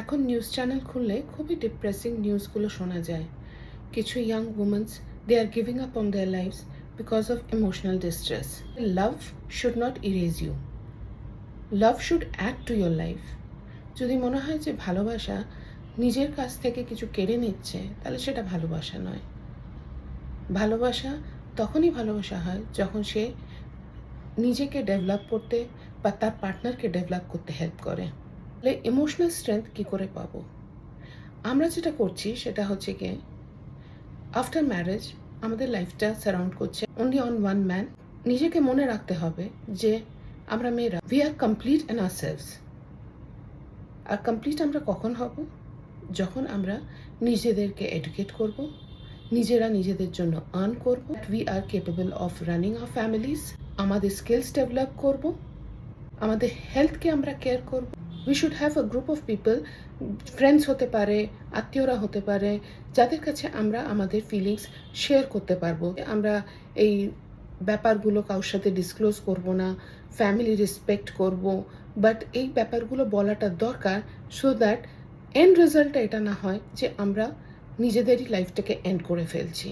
এখন news channel খুললে খুবই ডিপ্রেসিং নিউজগুলো শোনা যায়। কিছু young womens they are giving up on their lifes because of emotional distress. Love should not erase you, love should add to your life. যদি মনে হয় যে ভালোবাসা নিজের কাছ থেকে কিছু কেড়ে নিচ্ছে, তাহলে সেটা ভালোবাসা নয়। ভালোবাসা তখনই ভালোবাসা হয় যখন সে নিজেকে ডেভেলপ করতে বা তার পার্টনারকে ডেভেলপ করতে হেল্প করে। তাহলে ইমোশনাল স্ট্রেংথ কী করে পাবো? আমরা যেটা করছি সেটা হচ্ছে কি, আফটার ম্যারেজ আমাদের লাইফটা সারাউন্ড করছে অনলি অন ওয়ান ম্যান। নিজেকে মনে রাখতে হবে যে আমরা মেয়েরা we are complete in ourselves. আর কমপ্লিট আমরা কখন হব? যখন আমরা নিজেদেরকে এডুকেট করব, নিজেরা নিজেদের জন্য আর্ন করব, we are capable of running our families, আমাদের স্কিলস ডেভেলপ করব, আমাদের হেলথকে আমরা কেয়ার করব। We should have a group of people, friends হতে পারে, আত্মীয়রা হতে পারে, যাদের কাছে আমরা আমাদের ফিলিংস শেয়ার করতে পারবো। আমরা এই ব্যাপারগুলো কারোর সাথে ডিসক্লোজ করব না, ফ্যামিলি রেসপেক্ট করব, বাট এই ব্যাপারগুলো বলাটা দরকার সো দ্যাট এন্ড রেজাল্টটা এটা না হয় যে আমরা নিজেদেরই লাইফটাকে এন্ড করে ফেলছি।